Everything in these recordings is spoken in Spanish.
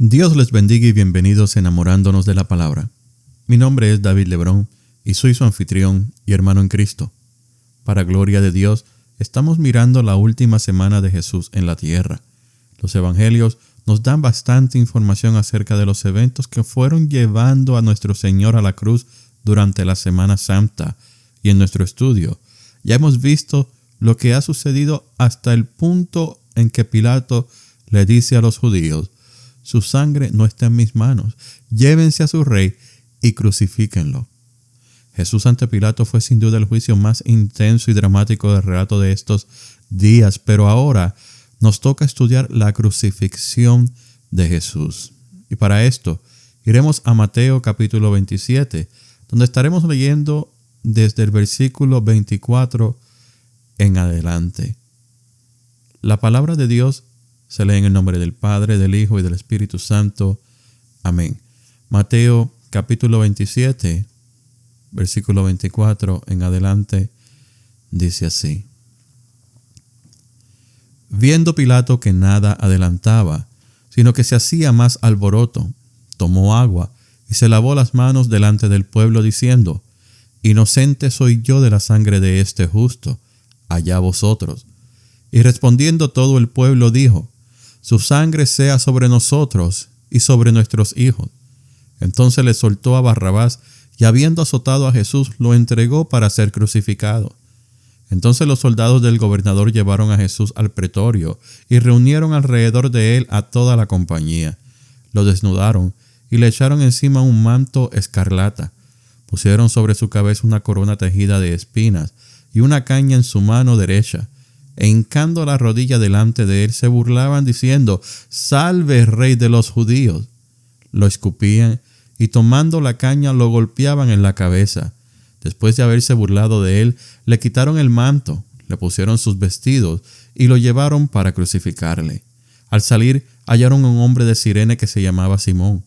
Dios les bendiga y bienvenidos enamorándonos de la palabra. Mi nombre es David Lebrón y soy su anfitrión y hermano en Cristo. Para gloria de Dios, estamos mirando la última semana de Jesús en la tierra. Los evangelios nos dan bastante información acerca de los eventos que fueron llevando a nuestro Señor a la cruz durante la Semana Santa, y en nuestro estudio ya hemos visto lo que ha sucedido hasta el punto en que Pilato le dice a los judíos: su sangre no está en mis manos, llévense a su rey y crucifíquenlo. Jesús ante Pilato fue sin duda el juicio más intenso y dramático del relato de estos días, pero ahora nos toca estudiar la crucifixión de Jesús. Y para esto iremos a Mateo capítulo 27, donde estaremos leyendo desde el versículo 24 en adelante. La palabra de Dios se lee en el nombre del Padre, del Hijo y del Espíritu Santo. Amén. Mateo capítulo 27, versículo 24 en adelante, dice así: Viendo Pilato que nada adelantaba, sino que se hacía más alboroto, tomó agua y se lavó las manos delante del pueblo, diciendo: Inocente soy yo de la sangre de este justo, allá vosotros. Y respondiendo todo el pueblo dijo: Su sangre sea sobre nosotros y sobre nuestros hijos. Entonces le soltó a Barrabás, y habiendo azotado a Jesús, lo entregó para ser crucificado. Entonces los soldados del gobernador llevaron a Jesús al pretorio y reunieron alrededor de él a toda la compañía. Lo desnudaron y le echaron encima un manto escarlata. Pusieron sobre su cabeza una corona tejida de espinas y una caña en su mano derecha. E hincando la rodilla delante de él, se burlaban diciendo: Salve, Rey de los judíos. Lo escupían y tomando la caña lo golpeaban en la cabeza. Después de haberse burlado de él, le quitaron el manto, le pusieron sus vestidos y lo llevaron para crucificarle. Al salir, hallaron a un hombre de Cirene que se llamaba Simón.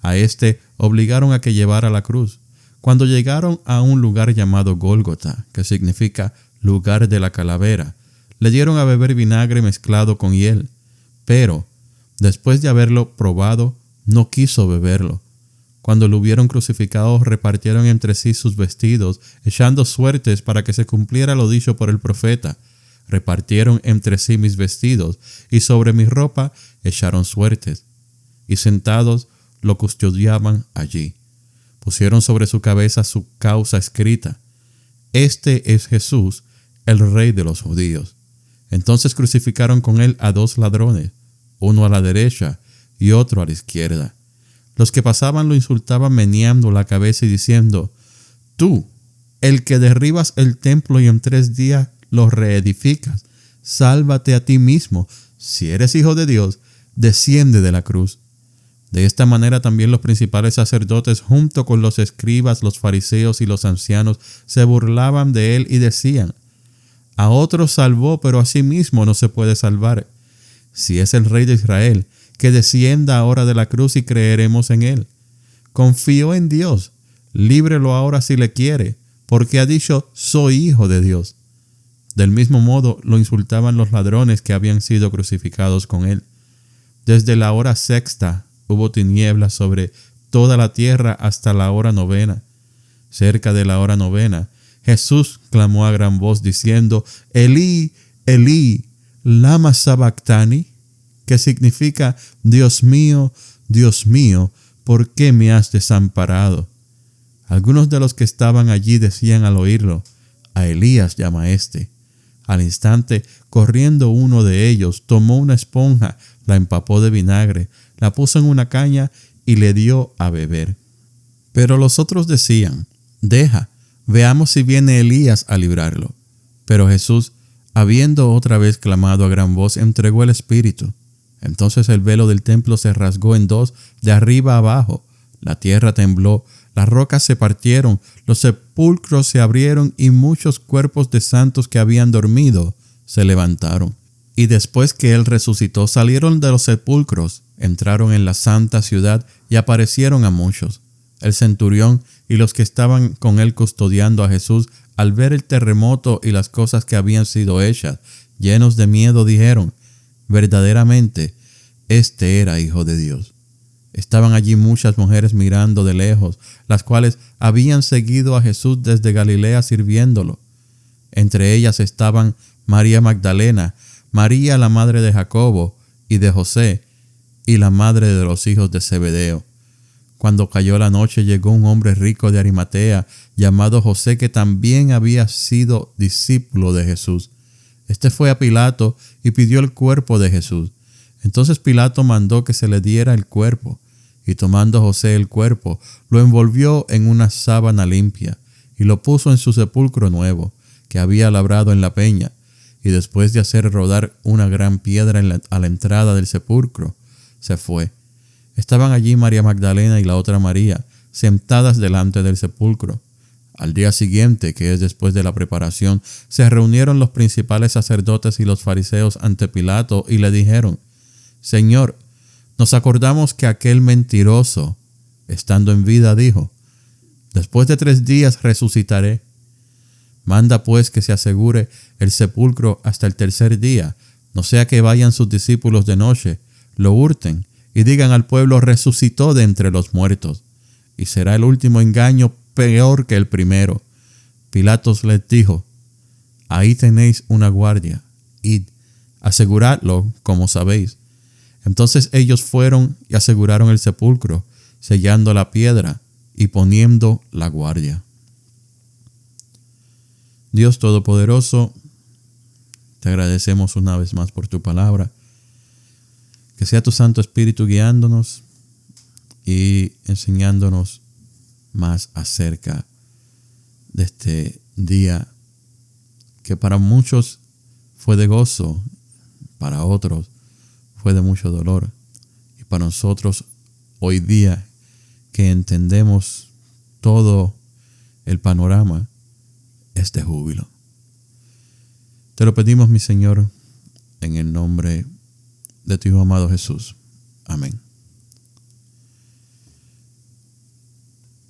A éste obligaron a que llevara la cruz. Cuando llegaron a un lugar llamado Gólgota, que significa lugar de la calavera, le dieron a beber vinagre mezclado con hiel, pero después de haberlo probado, no quiso beberlo. Cuando lo hubieron crucificado, repartieron entre sí sus vestidos, echando suertes para que se cumpliera lo dicho por el profeta: Repartieron entre sí mis vestidos, y sobre mi ropa echaron suertes. Y sentados lo custodiaban allí. Pusieron sobre su cabeza su causa escrita: Este es Jesús, el Rey de los judíos. Entonces crucificaron con él a 2 ladrones, uno a la derecha y otro a la izquierda. Los que pasaban lo insultaban meneando la cabeza y diciendo: Tú, el que derribas el templo y en 3 días lo reedificas, sálvate a ti mismo. Si eres hijo de Dios, desciende de la cruz. De esta manera también los principales sacerdotes, junto con los escribas, los fariseos y los ancianos, se burlaban de él y decían: A otros salvó, pero a sí mismo no se puede salvar. Si es el Rey de Israel, que descienda ahora de la cruz y creeremos en él. Confió en Dios, líbrelo ahora si le quiere, porque ha dicho: soy hijo de Dios. Del mismo modo lo insultaban los ladrones que habían sido crucificados con él. Desde la hora 6ª hubo tinieblas sobre toda la tierra hasta la hora 9. Cerca de la hora 9, Jesús clamó a gran voz diciendo: Elí, Elí, lama sabactani, que significa: Dios mío, ¿por qué me has desamparado? Algunos de los que estaban allí decían al oírlo: A Elías llama éste. Al instante, corriendo uno de ellos, tomó una esponja, la empapó de vinagre, la puso en una caña y le dio a beber. Pero los otros decían: Deja, veamos si viene Elías a librarlo. Pero Jesús, habiendo otra vez clamado a gran voz, entregó el espíritu. Entonces el velo del templo se rasgó en 2, de arriba a abajo. La tierra tembló, las rocas se partieron, los sepulcros se abrieron y muchos cuerpos de santos que habían dormido se levantaron. Y después que él resucitó, salieron de los sepulcros, entraron en la santa ciudad y aparecieron a muchos. El centurión y los que estaban con él custodiando a Jesús, al ver el terremoto y las cosas que habían sido hechas, llenos de miedo, dijeron: verdaderamente, este era hijo de Dios. Estaban allí muchas mujeres mirando de lejos, las cuales habían seguido a Jesús desde Galilea sirviéndolo. Entre ellas estaban María Magdalena, María la madre de Jacobo y de José, y la madre de los hijos de Zebedeo. Cuando cayó la noche, llegó un hombre rico de Arimatea, llamado José, que también había sido discípulo de Jesús. Este fue a Pilato y pidió el cuerpo de Jesús. Entonces Pilato mandó que se le diera el cuerpo, y tomando José el cuerpo, lo envolvió en una sábana limpia, y lo puso en su sepulcro nuevo, que había labrado en la peña, y después de hacer rodar una gran piedra a la entrada del sepulcro, se fue. Estaban allí María Magdalena y la otra María, sentadas delante del sepulcro. Al día siguiente, que es después de la preparación, se reunieron los principales sacerdotes y los fariseos ante Pilato y le dijeron: Señor, nos acordamos que aquel mentiroso, estando en vida, dijo: después de 3 días resucitaré. Manda pues que se asegure el sepulcro hasta el 3er día, no sea que vayan sus discípulos de noche, lo hurten y digan al pueblo: resucitó de entre los muertos. Y será el último engaño peor que el primero. Pilatos les dijo: ahí tenéis una guardia, id, aseguradlo como sabéis. Entonces ellos fueron y aseguraron el sepulcro, sellando la piedra y poniendo la guardia. Dios Todopoderoso, te agradecemos una vez más por tu palabra. Que sea tu Santo Espíritu guiándonos y enseñándonos más acerca de este día que para muchos fue de gozo, para otros fue de mucho dolor, y para nosotros hoy día que entendemos todo el panorama es de júbilo. Te lo pedimos, mi Señor, en el nombre de tu Hijo amado Jesús. Amén.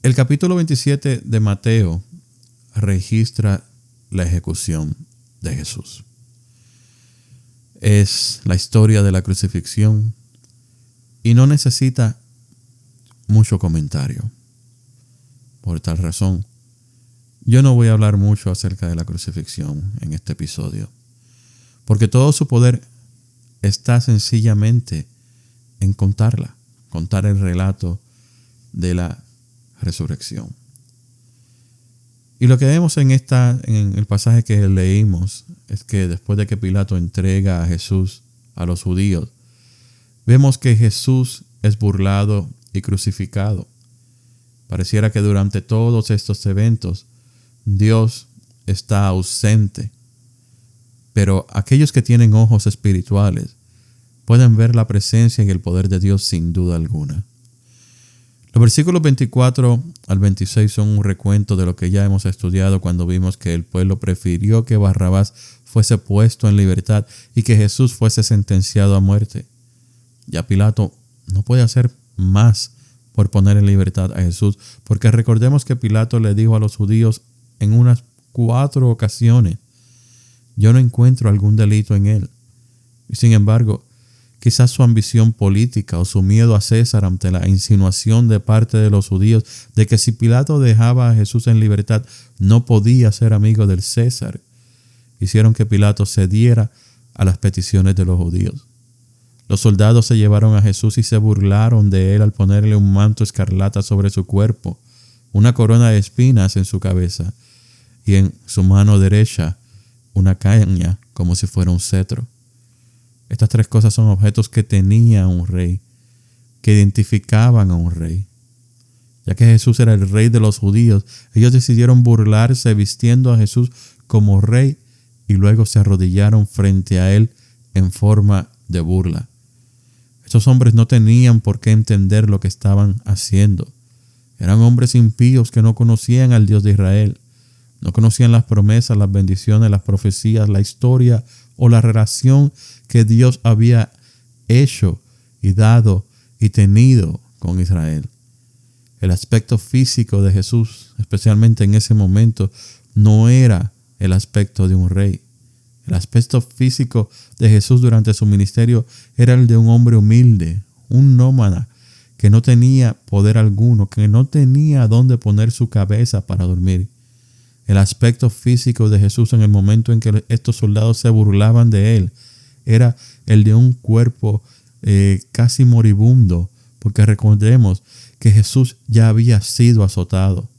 El capítulo 27 de Mateo registra la ejecución de Jesús. Es la historia de la crucifixión y no necesita mucho comentario. Por tal razón, yo no voy a hablar mucho acerca de la crucifixión en este episodio, porque todo su poder está sencillamente en contar el relato de la resurrección. Y lo que vemos en el pasaje que leímos es que después de que Pilato entrega a Jesús a los judíos, vemos que Jesús es burlado y crucificado. Pareciera que durante todos estos eventos Dios está ausente, pero aquellos que tienen ojos espirituales pueden ver la presencia y el poder de Dios sin duda alguna. Los versículos 24 al 26 son un recuento de lo que ya hemos estudiado cuando vimos que el pueblo prefirió que Barrabás fuese puesto en libertad y que Jesús fuese sentenciado a muerte. Ya Pilato no puede hacer más por poner en libertad a Jesús, porque recordemos que Pilato le dijo a los judíos en unas 4 ocasiones: yo no encuentro algún delito en él. Y sin embargo, quizás su ambición política o su miedo a César ante la insinuación de parte de los judíos de que si Pilato dejaba a Jesús en libertad no podía ser amigo del César, hicieron que Pilato cediera a las peticiones de los judíos. Los soldados se llevaron a Jesús y se burlaron de él al ponerle un manto escarlata sobre su cuerpo, una corona de espinas en su cabeza y en su mano derecha una caña como si fuera un cetro. Estas 3 cosas son objetos que tenía un rey, que identificaban a un rey. Ya que Jesús era el rey de los judíos, ellos decidieron burlarse vistiendo a Jesús como rey y luego se arrodillaron frente a él en forma de burla. Estos hombres no tenían por qué entender lo que estaban haciendo. Eran hombres impíos que no conocían al Dios de Israel. No conocían las promesas, las bendiciones, las profecías, la historia o la relación que Dios había hecho y dado y tenido con Israel. El aspecto físico de Jesús, especialmente en ese momento, no era el aspecto de un rey. El aspecto físico de Jesús durante su ministerio era el de un hombre humilde, un nómada, que no tenía poder alguno, que no tenía dónde poner su cabeza para dormir. El aspecto físico de Jesús en el momento en que estos soldados se burlaban de él era el de un cuerpo casi moribundo, porque recordemos que Jesús ya había sido azotado.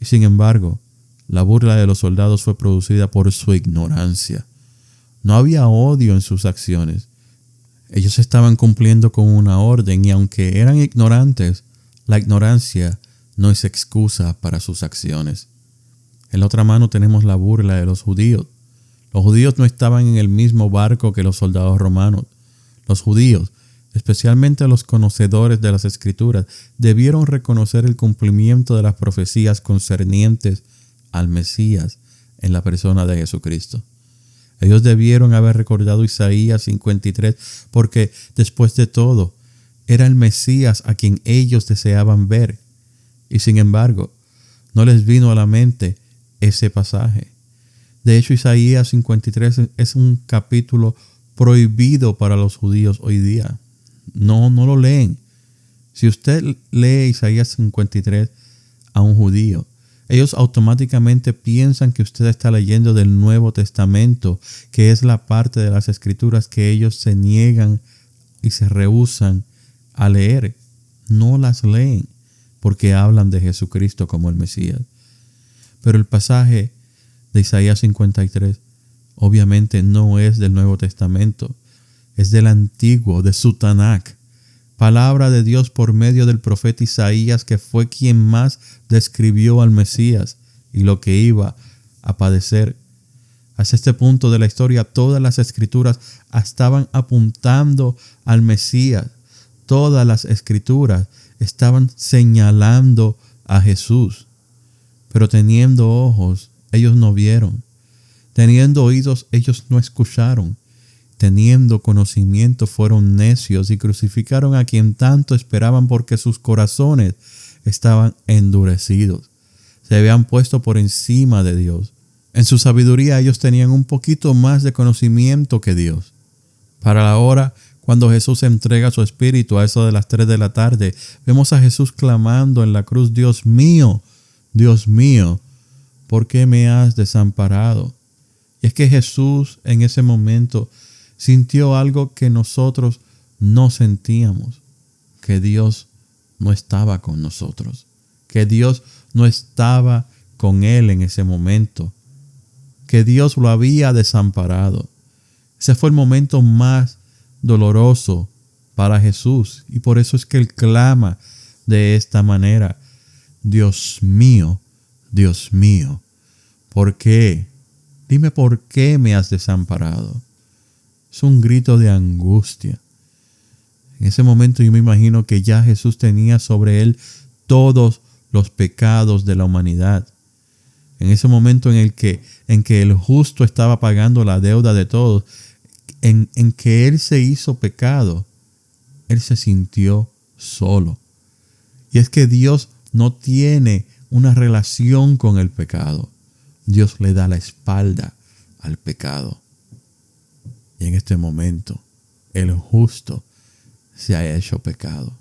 Y sin embargo, la burla de los soldados fue producida por su ignorancia. No había odio en sus acciones. Ellos estaban cumpliendo con una orden y aunque eran ignorantes, la ignorancia no es excusa para sus acciones. En la otra mano tenemos la burla de los judíos. Los judíos no estaban en el mismo barco que los soldados romanos. Los judíos, especialmente los conocedores de las Escrituras, debieron reconocer el cumplimiento de las profecías concernientes al Mesías en la persona de Jesucristo. Ellos debieron haber recordado Isaías 53 porque, después de todo, era el Mesías a quien ellos deseaban ver. Y sin embargo, no les vino a la mente ese pasaje. De hecho, Isaías 53 es un capítulo prohibido para los judíos hoy día. No lo leen. Si usted lee Isaías 53 a un judío, ellos automáticamente piensan que usted está leyendo del Nuevo Testamento, que es la parte de las Escrituras que ellos se niegan y se rehúsan a leer. No las leen porque hablan de Jesucristo como el Mesías. Pero el pasaje de Isaías 53 obviamente no es del Nuevo Testamento, es del Antiguo, de su Tanakh. Palabra de Dios por medio del profeta Isaías, que fue quien más describió al Mesías y lo que iba a padecer. Hasta este punto de la historia, todas las Escrituras estaban apuntando al Mesías. Todas las Escrituras estaban señalando a Jesús. Pero teniendo ojos, ellos no vieron. Teniendo oídos, ellos no escucharon. Teniendo conocimiento, fueron necios y crucificaron a quien tanto esperaban porque sus corazones estaban endurecidos. Se habían puesto por encima de Dios. En su sabiduría ellos tenían un poquito más de conocimiento que Dios. Para la hora cuando Jesús entrega su espíritu a eso de las 3 de la tarde, vemos a Jesús clamando en la cruz: Dios mío, ¿por qué me has desamparado? Y es que Jesús en ese momento sintió algo que nosotros no sentíamos, que Dios no estaba con nosotros, que Dios no estaba con él en ese momento, que Dios lo había desamparado. Ese fue el momento más doloroso para Jesús y por eso es que él clama de esta manera: Dios mío, ¿por qué? Dime por qué me has desamparado. Es un grito de angustia. En ese momento yo me imagino que ya Jesús tenía sobre él todos los pecados de la humanidad. En ese momento en que el justo estaba pagando la deuda de todos, en que él se hizo pecado, él se sintió solo. Y es que Dios no tiene una relación con el pecado. Dios le da la espalda al pecado. Y en este momento, el justo se ha hecho pecado.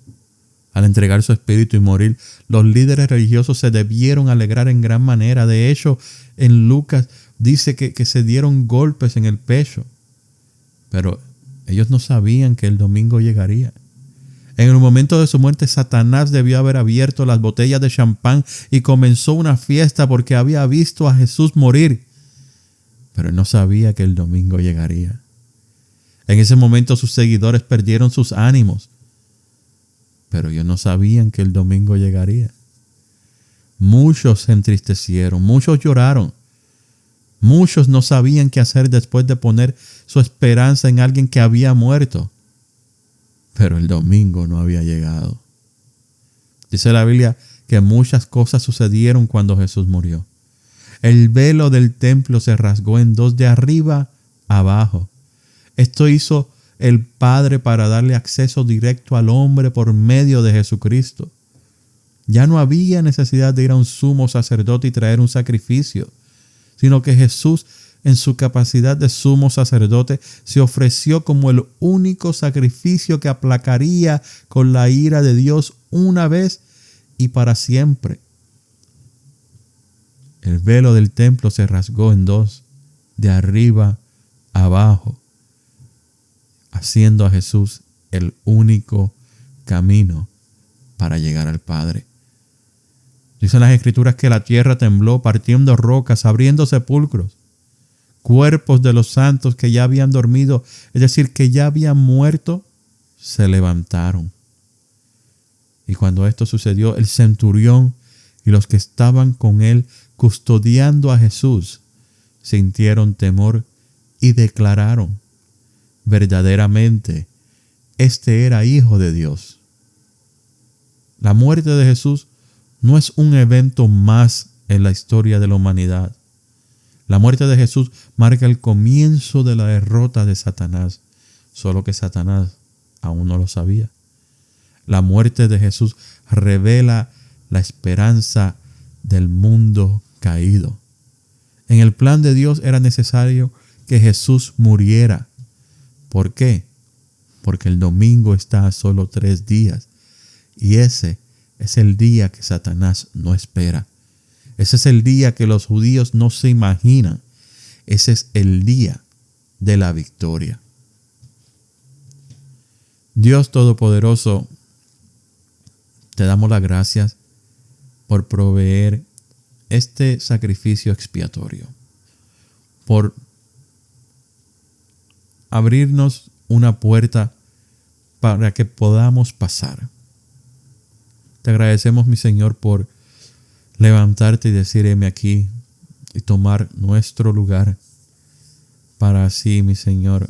Al entregar su espíritu y morir, los líderes religiosos se debieron alegrar en gran manera. De hecho, en Lucas dice que se dieron golpes en el pecho. Pero ellos no sabían que el domingo llegaría. En el momento de su muerte, Satanás debió haber abierto las botellas de champán y comenzó una fiesta porque había visto a Jesús morir. Pero él no sabía que el domingo llegaría. En ese momento sus seguidores perdieron sus ánimos. Pero ellos no sabían que el domingo llegaría. Muchos se entristecieron, muchos lloraron. Muchos no sabían qué hacer después de poner su esperanza en alguien que había muerto. Pero el domingo no había llegado. Dice la Biblia que muchas cosas sucedieron cuando Jesús murió. El velo del templo se rasgó en dos, de arriba a abajo. Esto hizo el Padre para darle acceso directo al hombre por medio de Jesucristo. Ya no había necesidad de ir a un sumo sacerdote y traer un sacrificio, sino que Jesús en su capacidad de sumo sacerdote, se ofreció como el único sacrificio que aplacaría con la ira de Dios una vez y para siempre. El velo del templo se rasgó en dos, de arriba a abajo, haciendo a Jesús el único camino para llegar al Padre. Dicen las Escrituras que la tierra tembló, partiendo rocas, abriendo sepulcros. Cuerpos de los santos que ya habían dormido, es decir, que ya habían muerto, se levantaron. Y cuando esto sucedió, el centurión y los que estaban con él custodiando a Jesús sintieron temor y declararon: verdaderamente, este era Hijo de Dios. La muerte de Jesús no es un evento más en la historia de la humanidad. La muerte de Jesús marca el comienzo de la derrota de Satanás, solo que Satanás aún no lo sabía. La muerte de Jesús revela la esperanza del mundo caído. En el plan de Dios era necesario que Jesús muriera. ¿Por qué? Porque el domingo está a solo 3 días. Y ese es el día que Satanás no espera. Ese es el día que los judíos no se imaginan. Ese es el día de la victoria. Dios Todopoderoso, te damos las gracias por proveer este sacrificio expiatorio, por abrirnos una puerta para que podamos pasar. Te agradecemos, mi Señor, por levantarte y decir: heme aquí, y tomar nuestro lugar para así, mi Señor,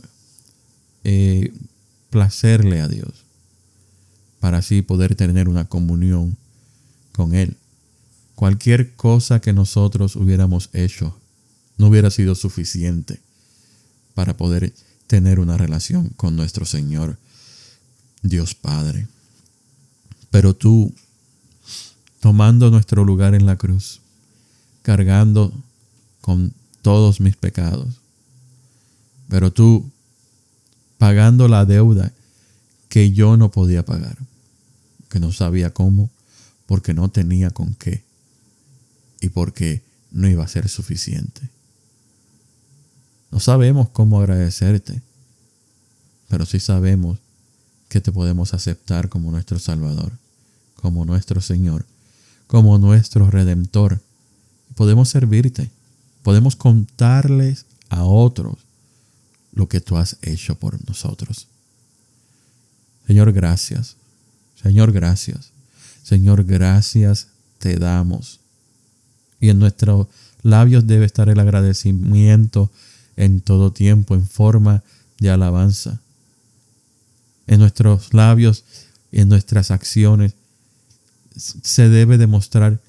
placerle a Dios, para así poder tener una comunión con Él. Cualquier cosa que nosotros hubiéramos hecho no hubiera sido suficiente para poder tener una relación con nuestro Señor Dios Padre. Pero tú, tomando nuestro lugar en la cruz, cargando con todos mis pecados, pero tú pagando la deuda que yo no podía pagar, que no sabía cómo, porque no tenía con qué y porque no iba a ser suficiente. No sabemos cómo agradecerte, pero sí sabemos que te podemos aceptar como nuestro Salvador, como nuestro Señor, como nuestro Redentor. Podemos servirte, podemos contarles a otros lo que tú has hecho por nosotros. Señor, gracias. Señor, gracias. Señor, gracias te damos. Y en nuestros labios debe estar el agradecimiento en todo tiempo, en forma de alabanza. En nuestros labios y en nuestras acciones se debe demostrar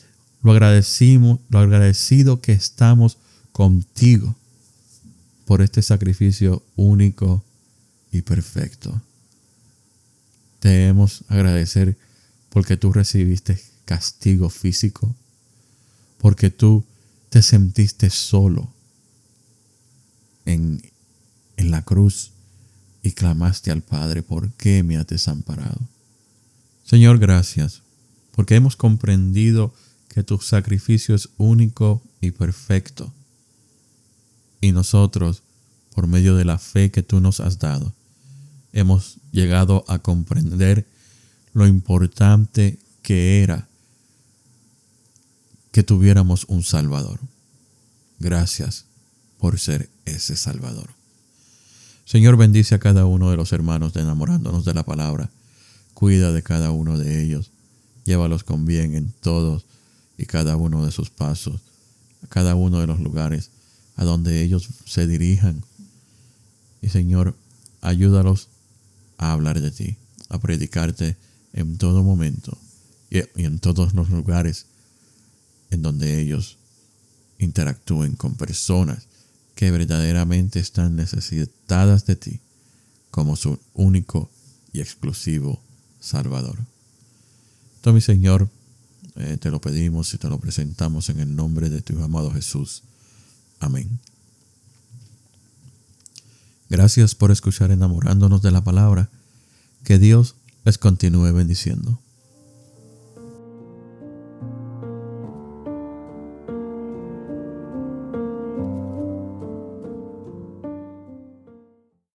lo agradecido que estamos contigo por este sacrificio único y perfecto. Te debemos agradecer porque tú recibiste castigo físico, porque tú te sentiste solo en la cruz y clamaste al Padre: ¿por qué me has desamparado? Señor, gracias, porque hemos comprendido que tu sacrificio es único y perfecto. Y nosotros, por medio de la fe que tú nos has dado, hemos llegado a comprender lo importante que era que tuviéramos un Salvador. Gracias por ser ese Salvador. Señor, bendice a cada uno de los hermanos de Enamorándonos de la Palabra. Cuida de cada uno de ellos. Llévalos con bien en todos y cada uno de sus pasos, a cada uno de los lugares a donde ellos se dirijan. Y Señor, ayúdalos a hablar de ti, a predicarte en todo momento y en todos los lugares en donde ellos interactúen con personas que verdaderamente están necesitadas de ti como su único y exclusivo Salvador. Entonces, mi Señor, te lo pedimos y te lo presentamos en el nombre de tu amado Jesús. Amén. Gracias por escuchar Enamorándonos de la Palabra. Que Dios les continúe bendiciendo.